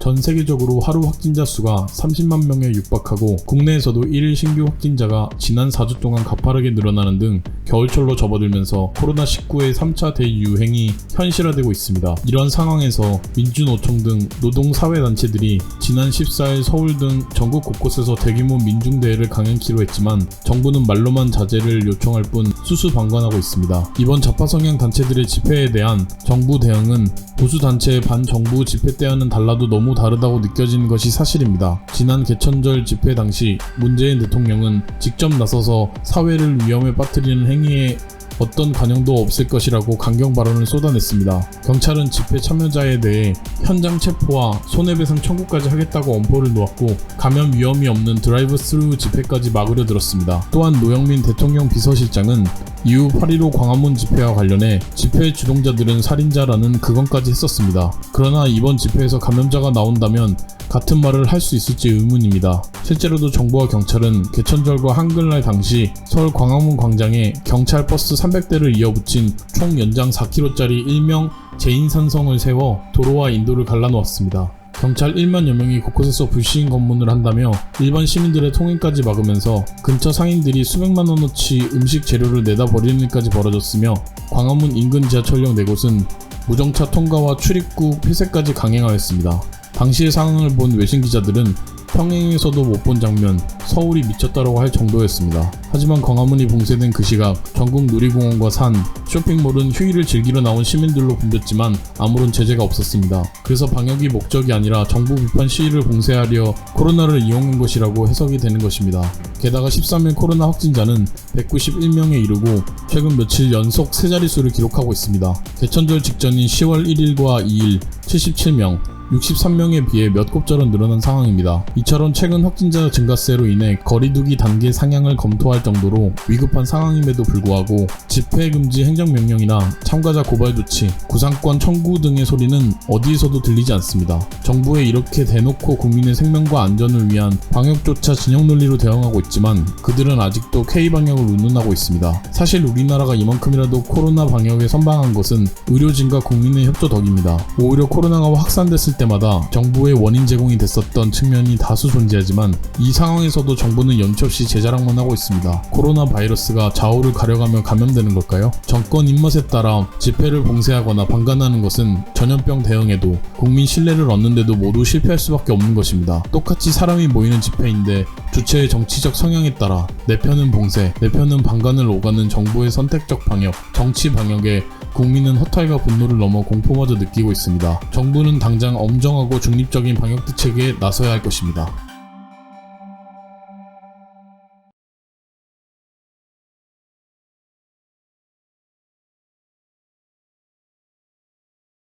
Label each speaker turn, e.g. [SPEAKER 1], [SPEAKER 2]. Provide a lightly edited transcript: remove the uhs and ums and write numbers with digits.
[SPEAKER 1] 전 세계적으로 하루 확진자 수가 30만 명에 육박하고 국내에서도 1일 신규 확진자가 지난 4주 동안 가파르게 늘어나는 등 겨울철로 접어들면서 코로나19의 3차 대유행이 현실화되고 있습니다. 이런 상황에서 민주노총 등 노동사회단체들이 지난 14일 서울 등 전국 곳곳에서 대규모 민중대회를 강행키로 했지만 정부는 말로만 자제를 요청할 뿐 수수방관하고 있습니다. 이번 좌파 성향 단체들의 집회에 대한 정부 대응은 보수단체의 반정부 집회 때와는 달라도 너무 다르다고 느껴지는 것이 사실입니다. 지난 개천절 집회 당시 문재인 대통령은 직접 나서서 사회를 위험에 빠뜨리는 행위에 어떤 관용도 없을 것이라고 강경 발언을 쏟아냈습니다. 경찰은 집회 참여자에 대해 현장 체포와 손해배상 청구까지 하겠다고 엄포를 놓았고 감염 위험이 없는 드라이브 스루 집회까지 막으려 들었습니다. 또한 노영민 대통령 비서실장은 이후 8.15 광화문 집회와 관련해 집회 주동자들은 살인자라는 극언까지 했었습니다. 그러나 이번 집회에서 감염자가 나온다면 같은 말을 할 수 있을지 의문입니다. 실제로도 정부와 경찰은 개천절과 한글날 당시 서울 광화문 광장에 경찰 버스 300대를 이어붙인 총 연장 4km짜리 일명 제인산성을 세워 도로와 인도를 갈라놓았습니다. 경찰 1만여 명이 곳곳에서 불시인 검문을 한다며 일반 시민들의 통행까지 막으면서 근처 상인들이 수백만 원어치 음식 재료를 내다 버리는 일까지 벌어졌으며 광화문 인근 지하철역 4곳은 무정차 통과와 출입구 폐쇄까지 강행하였습니다. 당시의 상황을 본 외신 기자들은 평행에서도 못 본 장면, 서울이 미쳤다라고 할 정도였습니다. 하지만 광화문이 봉쇄된 그 시각 전국 놀이공원과 산, 쇼핑몰은 휴일을 즐기러 나온 시민들로 붐볐지만 아무런 제재가 없었습니다. 그래서 방역이 목적이 아니라 정부 비판 시위를 봉쇄하려 코로나를 이용한 것이라고 해석이 되는 것입니다. 게다가 13일 코로나 확진자는 191명에 이르고 최근 며칠 연속 세 자릿수를 기록하고 있습니다. 개천절 직전인 10월 1일과 2일 77명, 63명에 비해 몇 곱절은 늘어난 상황입니다. 이처럼 최근 확진자 증가세로 인해 거리두기 단계 상향을 검토할 정도로 위급한 상황임에도 불구하고 집회 금지 행정명령이나 참가자 고발 조치, 구상권 청구 등의 소리는 어디에서도 들리지 않습니다. 정부에 이렇게 대놓고 국민의 생명과 안전을 위한 방역조차 진영 논리로 대응하고 있지만 그들은 아직도 K방역을 운운하고 있습니다. 사실 우리나라가 이만큼이라도 코로나 방역에 선방한 것은 의료진과 국민의 협조 덕입니다. 오히려 코로나가 확산됐을 때마다 정부의 원인 제공이 됐었던 측면이 다수 존재하지만 이 상황에서도 정부는 연초없이 제자랑만 하고 있습니다. 코로나 바이러스가 좌우를 가려가며 감염되는 걸까요? 정권 입맛에 따라 집회를 봉쇄하거나 방관하는 것은 전염병 대응에도 국민 신뢰를 얻는데도 모두 실패할 수밖에 없는 것입니다. 똑같이 사람이 모이는 집회인데 주체의 정치적 성향에 따라 내 편은 봉쇄, 내 편은 방관을 오가는 정부의 선택적 방역, 정치 방역에 국민은 허탈과 분노를 넘어 공포마저 느끼고 있습니다. 정부는 당장 엄정하고 중립적인 방역 대책에 나서야 할 것입니다.